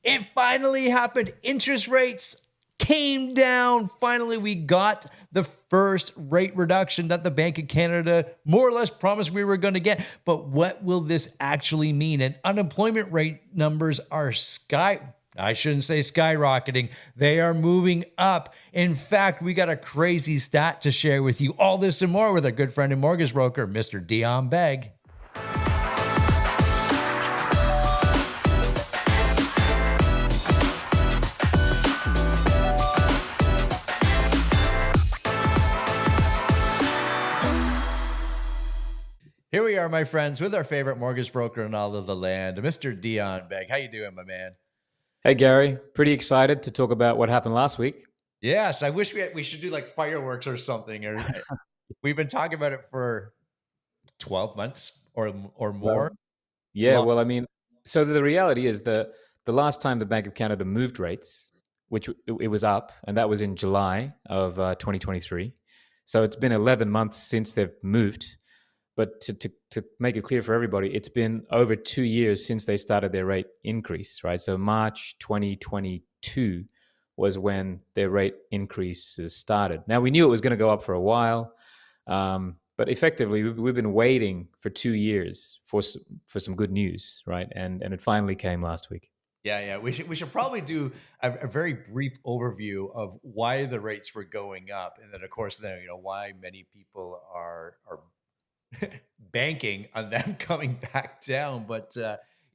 It finally happened. Interest rates came down. Finally, we got the first rate reduction that the Bank of Canada more or less promised we were going to get. But what will this actually mean? And unemployment rate numbers are I shouldn't say skyrocketing. They are moving up. In fact, we got a crazy stat to share with you. All this and more with our good friend and mortgage broker, Mr. Dion Begg. Here we are, my friends, with our favorite mortgage broker in all of the land, Mr. Dion Begg. How you doing, my man? Hey, Gary. Pretty excited to talk about what happened last week. Yes, I wish we should do like fireworks or something. Or we've been talking about it for 12 months or more. Well, yeah, Long. well, I mean, so the reality is that the last time the Bank of Canada moved rates, which it was up, and that was in July of 2023. So it's been 11 months since they've moved. But to make it clear for everybody, it's been over 2 years since they started their rate increase, right? So March 2022 was when their rate increases started. Now, we knew it was going to go up for a while, but effectively, we've been waiting for 2 years for some good news, right? And it finally came last week. Yeah. We should probably do a very brief overview of why the rates were going up, and then of course why many people are banking on them coming back down. But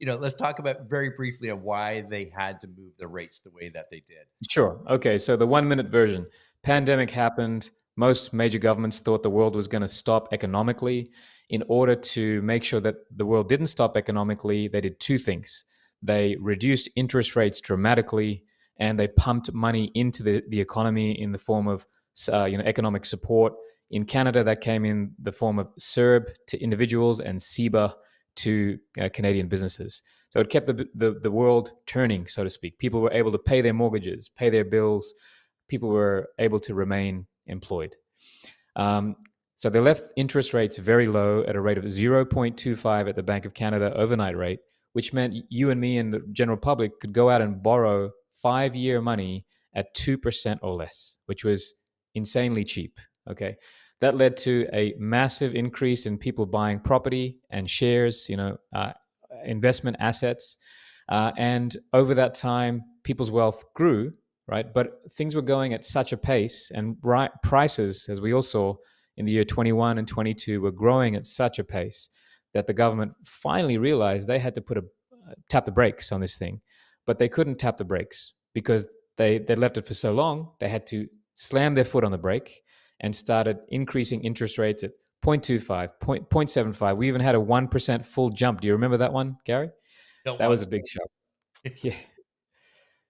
let's talk about very briefly on why they had to move the rates the way that they did. Sure. Okay. So the 1 minute version. Pandemic happened. Most major governments thought the world was going to stop economically. In order to make sure that the world didn't stop economically, they did two things. They reduced interest rates dramatically, and they pumped money into the economy in the form of economic support. In Canada, that came in the form of CERB to individuals and CEBA to Canadian businesses. So it kept the world turning, so to speak. People were able to pay their mortgages, pay their bills. People were able to remain employed. So they left interest rates very low at a rate of 0.25 at the Bank of Canada overnight rate, which meant you and me and the general public could go out and borrow 5-year money at 2% or less, which was insanely cheap. Okay. That led to a massive increase in people buying property and shares, investment assets. And over that time, people's wealth grew, right? But things were going at such a pace, and prices, as we all saw in the year 21 and 22, were growing at such a pace that the government finally realized they had to tap the brakes on this thing. But they couldn't tap the brakes because they left it for so long. They had to slam their foot on the brake and started increasing interest rates at 0.25, 0.75. We even had a 1% full jump. Do you remember that one, Gary? That was a big shock. Yeah.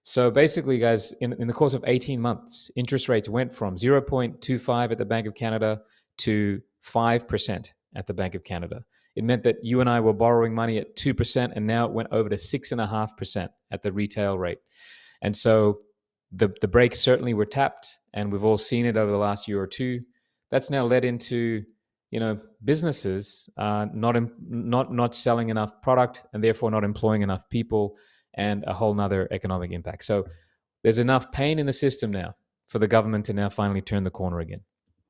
So basically, guys, in the course of 18 months, interest rates went from 0.25 at the Bank of Canada to 5% at the Bank of Canada. It meant that you and I were borrowing money at 2%, and now it went over to 6.5% at the retail rate. And so the brakes certainly were tapped, and we've all seen it over the last year or two. That's now led into businesses not selling enough product, and therefore not employing enough people, and a whole nother economic impact. So there's enough pain in the system now for the government to now finally turn the corner again.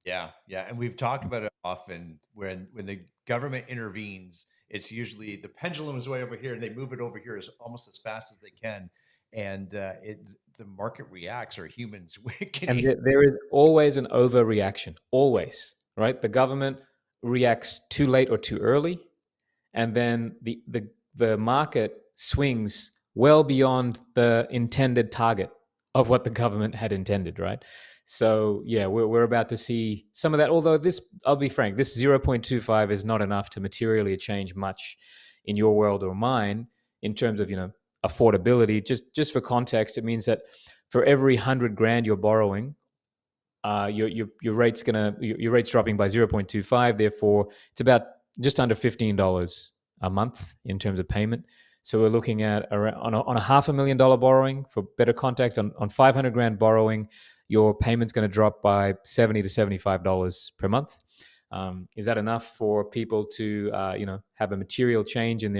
Yeah, and we've talked about it often. When the government intervenes, it's usually the pendulum is way over here, and they move it over here almost as fast as they can, and the market reacts, or humans. And there is always an overreaction, always, right? The government reacts too late or too early, and then the market swings well beyond the intended target of what the government had intended, right? So yeah, we're about to see some of that. Although I'll be frank, this 0.25 is not enough to materially change much in your world or mine in terms of affordability. Just for context, it means that for every 100 grand you're borrowing, your rate's dropping by 0.25. Therefore, it's about just under $15 a month in terms of payment. So we're looking at around, on a $500,000 borrowing. For better context, on 500 grand borrowing, your payment's going to drop by $70 to $75 per month. Is that enough for people to have a material change in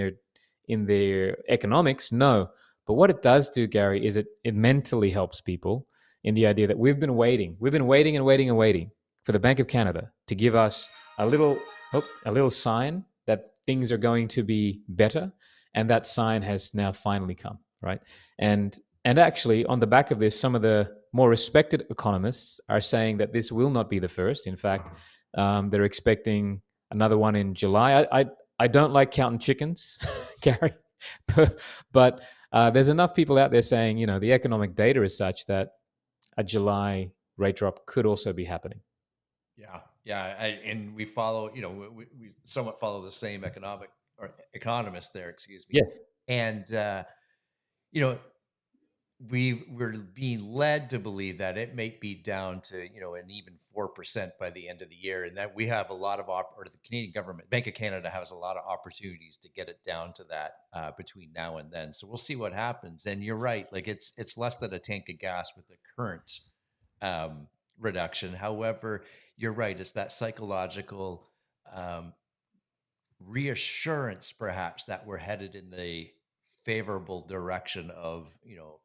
their economics? No. But what it does do, Gary, is it mentally helps people in the idea that we've been waiting. We've been waiting and waiting and waiting for the Bank of Canada to give us a little sign that things are going to be better, and that sign has now finally come, right? And and actually, on the back of this, some of the more respected economists are saying that this will not be the first. In fact, they're expecting another one in July. I don't like counting chickens, Gary, but there's enough people out there saying, the economic data is such that a July rate drop could also be happening. Yeah, yeah, and we follow, we somewhat follow the same economic or economist there, excuse me, Yeah, and you know, we're being led to believe that it may be down to an even 4% by the end of the year, and that we have a lot of or the Canadian government, Bank of Canada, has a lot of opportunities to get it down to that between now and then. So we'll see what happens. And you're right, like it's less than a tank of gas with the current reduction. However, you're right, it's that psychological um, reassurance perhaps that we're headed in the favorable direction of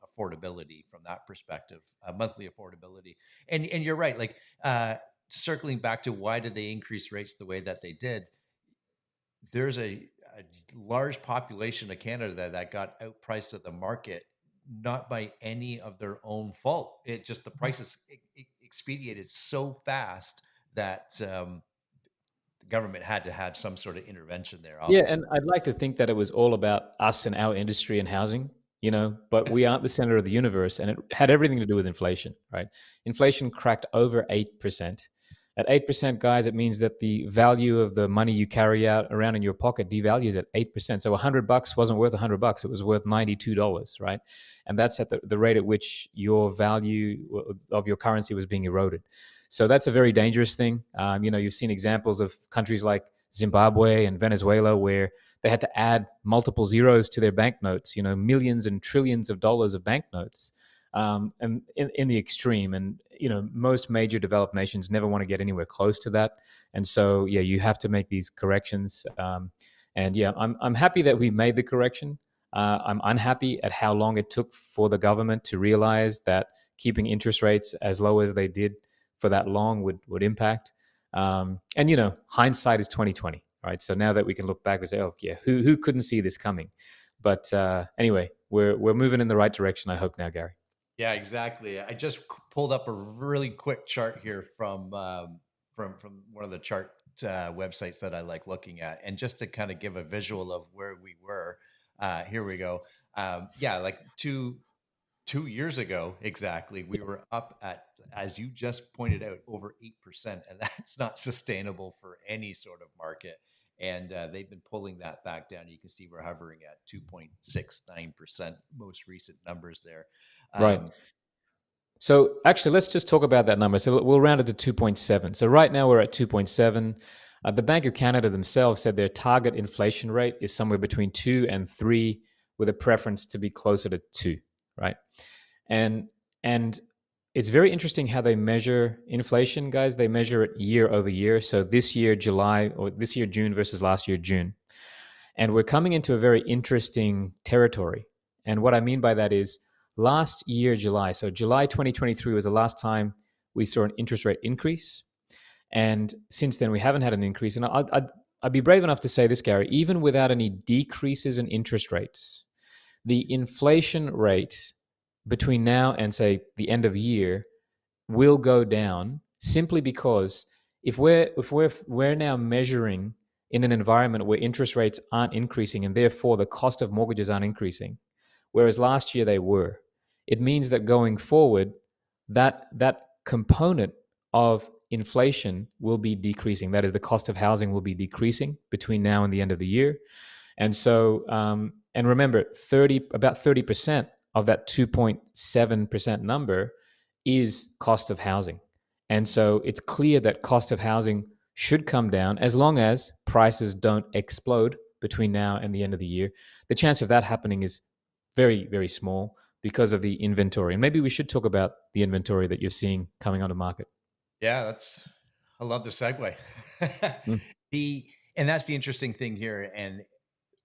affordability from that perspective, monthly affordability. And you're right, like circling back to why did they increase rates the way that they did. There's a large population of Canada that got outpriced at the market, not by any of their own fault. It just, the prices expedited so fast that the government had to have some sort of intervention there, yeah, obviously. and I'd like to think that it was all about us and our industry and housing, but we aren't the center of the universe, and it had everything to do with inflation, right? Inflation cracked over 8%. At 8%, guys, it means that the value of the money you carry out around in your pocket devalues at 8%. So $100 wasn't worth $100; it was worth $92, right? And that's at the rate at which your value of your currency was being eroded. So that's a very dangerous thing. You've seen examples of countries like Zimbabwe and Venezuela where they had to add multiple zeros to their banknotes, millions and trillions of dollars of banknotes, and in the extreme. And, most major developed nations never want to get anywhere close to that. And so, yeah, you have to make these corrections. And yeah, I'm happy that we made the correction. I'm unhappy at how long it took for the government to realize that keeping interest rates as low as they did for that long would impact. And hindsight is 2020, right? So now that we can look back and say, oh yeah, who couldn't see this coming? But anyway, we're moving in the right direction, I hope now, Gary. Yeah, exactly. I just pulled up a really quick chart here from one of the chart websites that I like looking at, and just to kind of give a visual of where we were. Here we go. Yeah, like 2 years ago exactly, we were up at, as you just pointed out, over 8%, and that's not sustainable for any sort of market. And they've been pulling that back down. You can see we're hovering at 2.69%, most recent numbers there. Right. um, So actually, let's just talk about that number. So we'll round it to 2.7. So right now we're at 2.7. The Bank of Canada themselves said their target inflation rate is somewhere between 2 and 3, with a preference to be closer to 2, right? And and it's very interesting how they measure inflation, guys. They measure it year over year. So this year July, or this year June versus last year June. And we're coming into a very interesting territory. And what I mean by that is last year, July, so July 2023 was the last time we saw an interest rate increase. And since then, we haven't had an increase. And I'd be brave enough to say this, Gary, even without any decreases in interest rates, the inflation rate between now and, say, the end of year will go down, simply because if we're now measuring in an environment where interest rates aren't increasing, and therefore the cost of mortgages aren't increasing, whereas last year they were, it means that going forward, that component of inflation will be decreasing. That is, the cost of housing will be decreasing between now and the end of the year. And so, and remember, about 30% of that 2.7% number is cost of housing. And so it's clear that cost of housing should come down as long as prices don't explode between now and the end of the year. The chance of that happening is very, very small because of the inventory. And maybe we should talk about the inventory that you're seeing coming on the market. yeah, I love the segue. Mm. the And that's the interesting thing here. And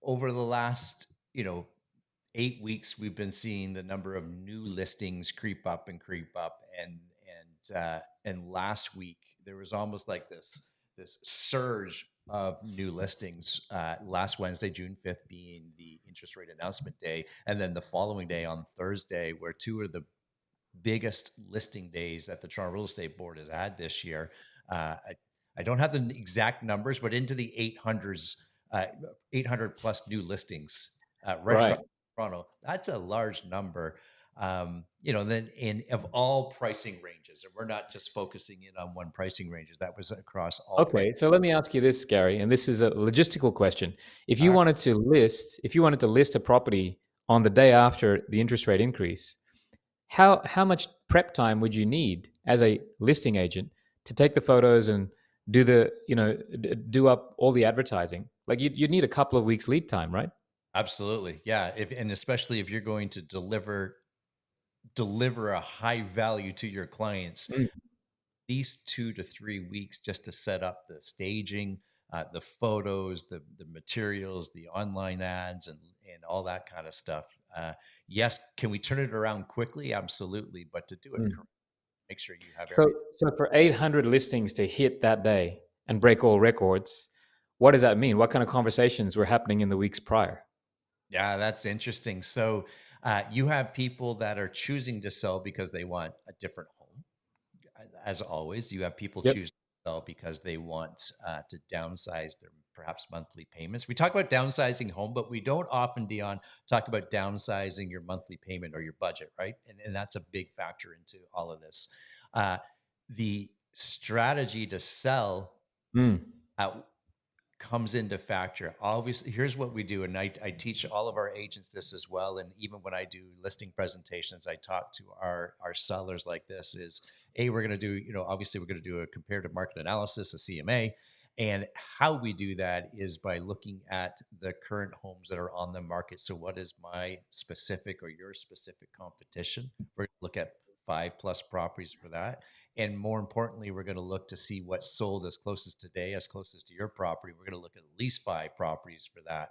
over the last, 8 weeks, we've been seeing the number of new listings creep up and creep up, and last week there was almost like this surge of new listings. Last Wednesday, June 5th, being the interest rate announcement day, and then the following day on Thursday, were two of the biggest listing days that the Toronto Real Estate Board has had this year. I don't have the exact numbers, but into the 800s, 800 plus new listings right Right. across Toronto. That's a large number. Then in of all pricing ranges, and we're not just focusing in on one pricing ranges. That was across all price. Okay, so let me ask you this, Gary, and this is a logistical question. All right. If you wanted to list a property on the day after the interest rate increase, how much prep time would you need as a listing agent to take the photos and do do up all the advertising? Like you'd need a couple of weeks lead time, right? Absolutely, yeah. If and especially if you're going to deliver a high value to your clients, Mm. these 2 to 3 weeks just to set up the staging, the photos, the materials, the online ads, and all that kind of stuff. Yes, can we turn it around quickly? Absolutely, but to do it Mm. correctly, make sure you have So, everything. so for 800 listings to hit that day and break all records, what does that mean? What kind of conversations were happening in the weeks prior? Yeah, that's interesting. So you have people that are choosing to sell because they want a different home. As always, you have people Yep. choose to sell because they want to downsize their perhaps monthly payments. We talk about downsizing home, but we don't often, Dion, talk about downsizing your monthly payment or your budget, right? And that's a big factor into all of this. Uh, the strategy to sell Mm. uh, comes into factor. Obviously, here's what we do, and I teach all of our agents this as well. And even when I do listing presentations, I talk to our sellers like this: is we're going to do, obviously we're going to do a comparative market analysis, a CMA, and how we do that is by looking at the current homes that are on the market. So, what is my specific or your specific competition? We're going to look at 5+ properties for that. And more importantly, we're going to look to see what sold as closest today, as closest to your property. We're going to look at least 5 properties for that.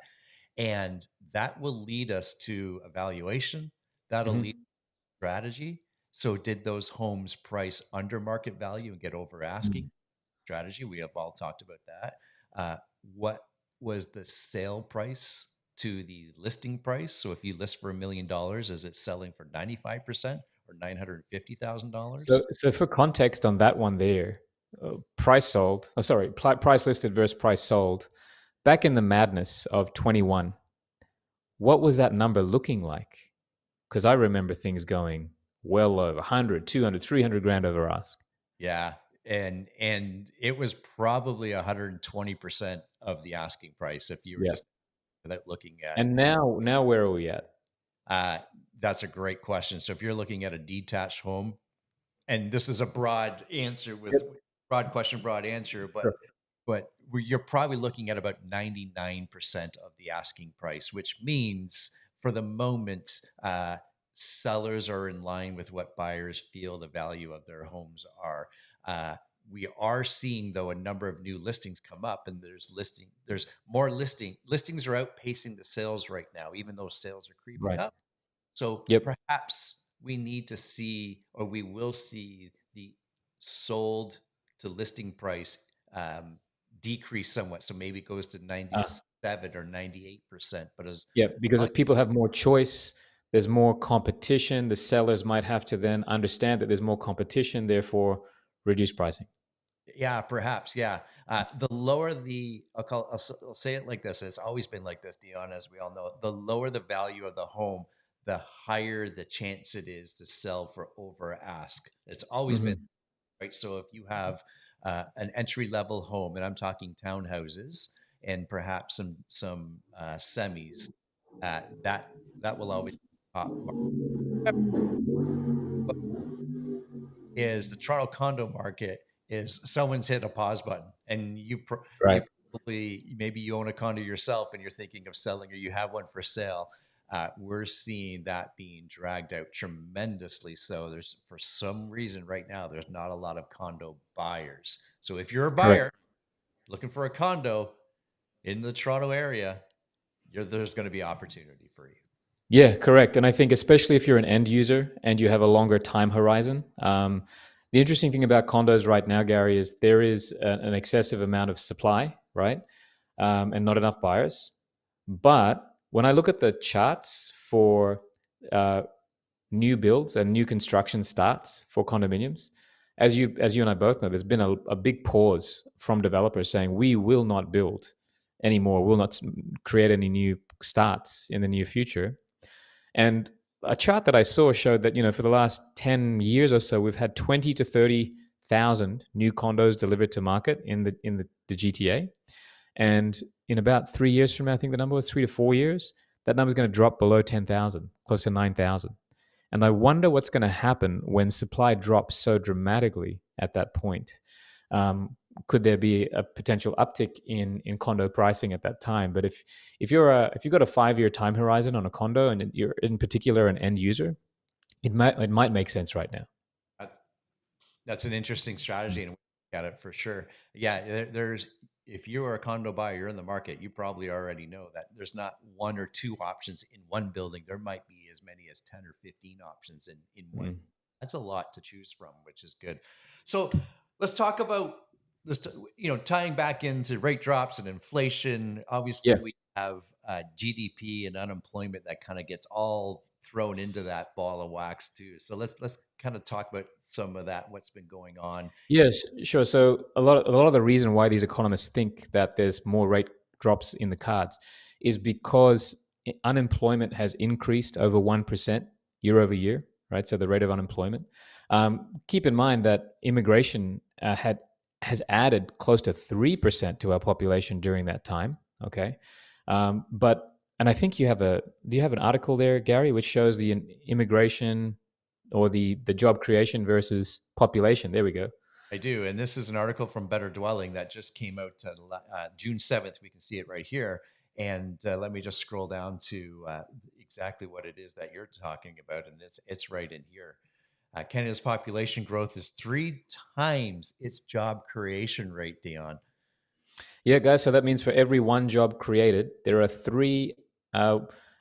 And that will lead us to evaluation. That'll lead Hmm. to strategy. So, did those homes price under market value and get over asking? Strategy. We have all talked about that. What was the sale price to the listing price? So, if you list for $1 million, is it selling for 95% or $950,000? So for context on that one there, price sold, oh, sorry, price listed versus price sold, back in the madness of 21, what was that number looking like? Because I remember things going well over 100, 200, 300 grand over ask. Yeah, and it was probably 120% of the asking price if you were Yeah. just without looking at. And now where are we at? Uh, that's a great question. So if you're looking at a detached home, and this is a broad answer Yep. with broad question, broad answer, Sure. but you're probably looking at about 99% of the asking price, which means for the moment, sellers are in line with what buyers feel the value of their homes are. Uh, we are seeing though a number of new listings come up, and there's more listings are outpacing the sales right now, even though sales are creeping Right. up. So Yep. perhaps we need to see, or we will see, the sold to listing price decrease somewhat. So maybe it goes to Uh, 97 or 98%. But as yeah, because long as people have more choice, there's more competition. The sellers might have to then understand that there's more competition, therefore reduce pricing. Yeah, perhaps. Yeah. The lower the, I'll say it like this. It's always been like this, Dion, as we all know. The lower the value of the home, the higher the chance it is to sell for over ask. It's always been Hmm. right. So if you have an entry level home, and I'm talking townhouses and perhaps some semis, that will always be top market. Is the Toronto condo market is someone's hit a pause button, and Right. you probably, maybe you own a condo yourself and you're thinking of selling, or you have one for sale. We're seeing that being dragged out tremendously. So there's, for some reason right now, there's not a lot of condo buyers. So if you're a Correct. buyer looking for a condo in the Toronto area, there's going to be opportunity for you. Yeah, correct. And I think especially if you're an end user and you have a longer time horizon, the interesting thing about condos right now, Gary, is there is an excessive amount of supply, right? And not enough buyers. But when I look at the charts for uh, new builds and new construction starts for condominiums, as you and I both know, there's been a big pause from developers saying we will not build anymore, will not create any new starts in the near future. And a chart that I saw showed that, for the last 10 years or so, we've had 20 to 30,000 new condos delivered to market in the GTA. And in about 3 years from now, I think the number was 3 to 4 years, that number is going to drop below 10,000, close to 9,000. And I wonder what's going to happen when supply drops so dramatically at that point. Could there be a potential uptick in condo pricing at that time? But if you've got a 5 year time horizon on a condo and you're in particular an end user, it might make sense right now. That's that's an interesting strategy, and we look at it for sure. Yeah, there's if you are a condo buyer, you're in the market, you probably already know that there's not one or two options in one building. There might be as many as 10 or 15 options in one. Mm. That's a lot to choose from, which is good. So let's talk about this, tying back into rate drops and inflation. Obviously, Yeah. we have GDP and unemployment that kind of gets all thrown into that ball of wax too. So let's kind of talk about some of that, what's been going on. Yes, sure. So a lot of the reason why these economists think that there's more rate drops in the cards is because unemployment has increased over 1% year over year, right? So the rate of unemployment. Keep in mind that immigration has added close to 3% to our population during that time. Okay, but and I think do you have an article there, Gary, which shows the immigration or the job creation versus population? There we go. I do. And this is an article from Better Dwelling that just came out June 7th. We can see it right here. And let me just scroll down to exactly what it is that you're talking about. And it's right in here. Canada's population growth is 3 times its job creation rate, Dion. Yeah, guys. So that means for every one job created, there are three uh,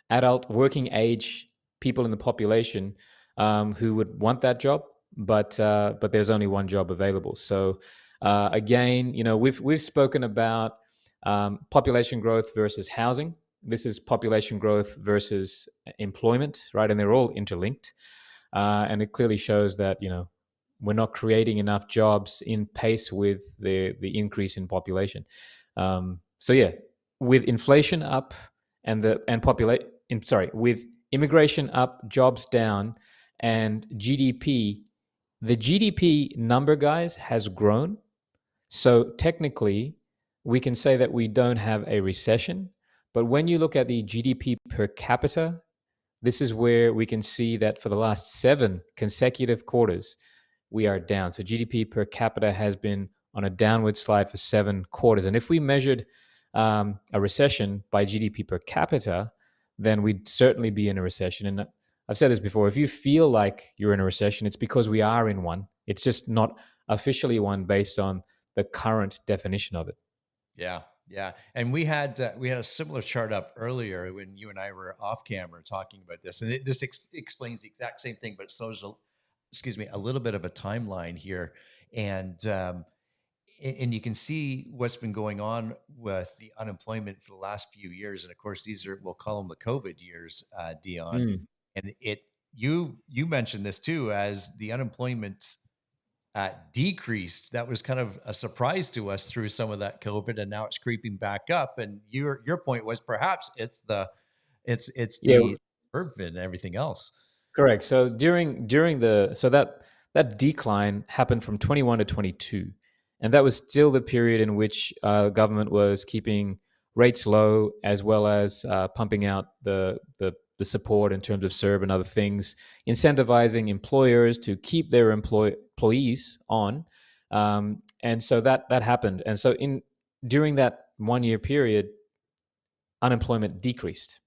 adult working age people in the population who would want that job, but there's only one job available. So again, we've spoken about population growth versus housing. This is population growth versus employment, right? And they're all interlinked, and it clearly shows that we're not creating enough jobs in pace with the increase in population. So yeah, with inflation up with immigration up, jobs down, and GDP, the GDP number, guys, has grown. So technically, we can say that we don't have a recession. But when you look at the GDP per capita, this is where we can see that for the last 7 consecutive quarters, we are down. So GDP per capita has been on a downward slide for 7 quarters. And if we measured a recession by GDP per capita, then we'd certainly be in a recession. And I've said this before, if you feel like you're in a recession, it's because we are in one. It's just not officially one based on the current definition of it. Yeah, yeah, and we had a similar chart up earlier when you and I were off camera talking about this, and this explains the exact same thing, but it shows, excuse me, a little bit of a timeline here, and and you can see what's been going on with the unemployment for the last few years, and of course these are, we'll call them the COVID years, Dion, Mm. and you mentioned this too, as the unemployment decreased. That was kind of a surprise to us through some of that COVID, and now it's creeping back up. And your point was perhaps it's Yeah, the urban and everything else. correct. So that decline happened from 21 to 22, and that was still the period in which government was keeping rates low as well as pumping out the support in terms of CERB and other things, incentivizing employers to keep their employees on, and so that happened. And so in during that 1 year period, unemployment decreased.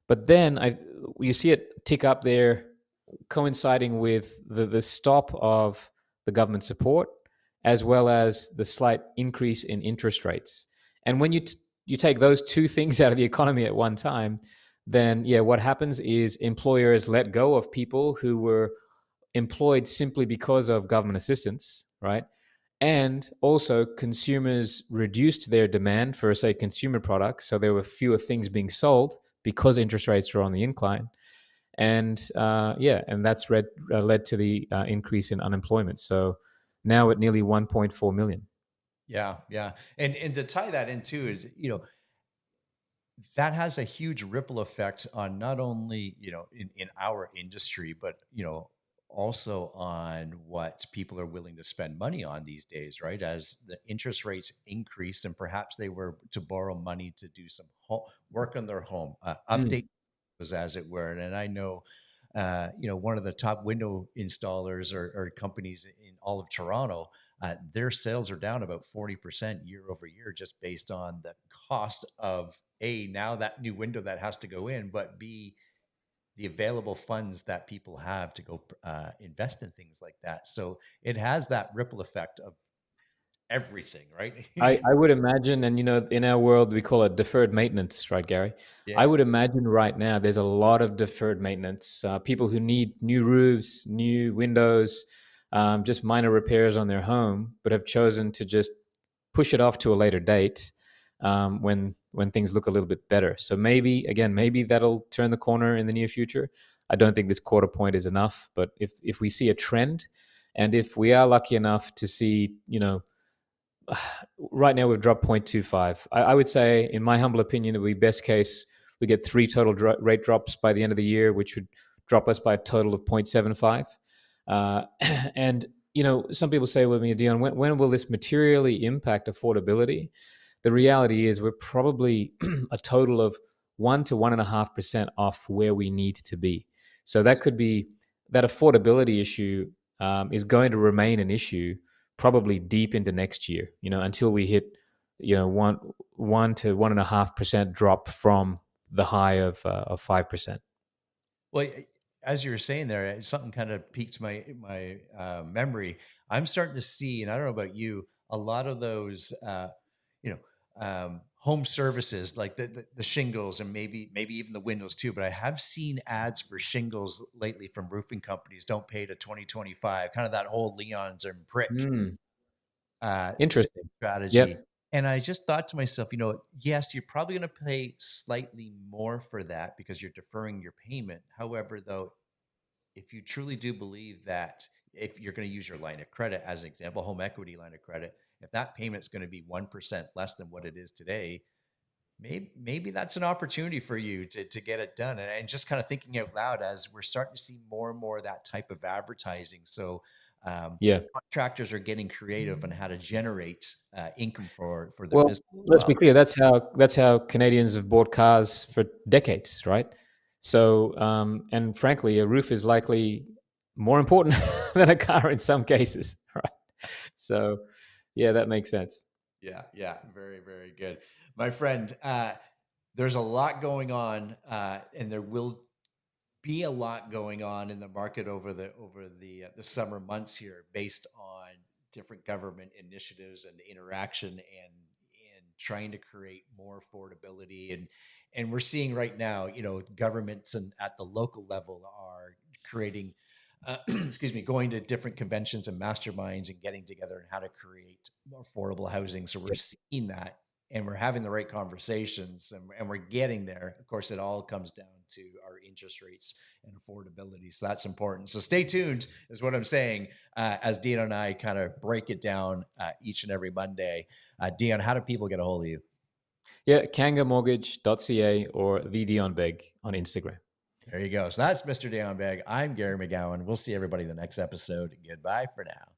But then you see it tick up there, coinciding with the stop of the government support, as well as the slight increase in interest rates. And when you take those two things out of the economy at one time, then yeah, what happens is employers let go of people who were employed simply because of government assistance, right? And also, consumers reduced their demand for, say, consumer products. So there were fewer things being sold because interest rates were on the incline. And yeah, and that's led to the increase in unemployment. So now at nearly 1.4 million. Yeah, yeah. And to tie that into it, that has a huge ripple effect on not only, in our industry, but, also on what people are willing to spend money on these days, right? As the interest rates increased and perhaps they were to borrow money to do some work on their home, Mm. update was as it were. And I know, one of the top window installers or companies in all of Toronto, their sales are down about 40% year over year, just based on the cost of now that new window that has to go in, but B, the available funds that people have to go invest in things like that. So it has that ripple effect of everything, right? I would imagine, and in our world, we call it deferred maintenance, right, Gary? I Yeah. would imagine right now there's a lot of deferred maintenance. People who need new roofs, new windows, just minor repairs on their home, but have chosen to just push it off to a later date when things look a little bit better. So maybe that'll turn the corner in the near future. I don't think this quarter point is enough, but if we see a trend, and if we are lucky enough to see, right now we've dropped 0.25. I would say, in my humble opinion, it would be best case we get three total rate drops by the end of the year, which would drop us by a total of 0.75. And some people say with me, Dion, when will this materially impact affordability? The reality is we're probably a total of 1 to 1.5% off where we need to be. So that could be that affordability issue is going to remain an issue probably deep into next year, until we hit, 1 to 1.5% drop from the high of 5%. Well, as you were saying there, something kind of piqued my memory. I'm starting to see, and I don't know about you, a lot of those, home services like the shingles and maybe even the windows too. But I have seen ads for shingles lately from roofing companies. Don't pay to 2025. Kind of that whole Leon's and brick Mm, uh, interesting. strategy. Yep. And I just thought to myself, yes, you're probably going to pay slightly more for that because you're deferring your payment. However, though, if you truly do believe that, if you're going to use your line of credit as an example, home equity line of credit, if that payment's going to be 1% less than what it is today, maybe that's an opportunity for you to get it done. And just kind of thinking out loud, as we're starting to see more and more of that type of advertising. So Yeah. contractors are getting creative on how to generate income for their Well, business as let's be well. clear. That's how Canadians have bought cars for decades, right? So, and frankly, a roof is likely more important than a car in some cases, right? Yes. So, yeah, that makes sense. Yeah, yeah, very, very good, my friend. There's a lot going on, and there will be a lot going on in the market over the summer months here, based on different government initiatives and interaction and trying to create more affordability. And we're seeing right now, governments and at the local level are creating excuse me, going to different conventions and masterminds and getting together and how to create more affordable housing. So we're Yep. seeing that, and we're having the right conversations, and we're getting there. Of course, it all comes down to our interest rates and affordability. So that's important. So stay tuned is what I'm saying, as Dion and I kind of break it down each and every Monday. Dion, how do people get a hold of you? Yeah, kangamortgage.ca or the Dion Beg on Instagram. There you go. So that's Mr. Dion Bag. I'm Gary McGowan. We'll see everybody in the next episode. Goodbye for now.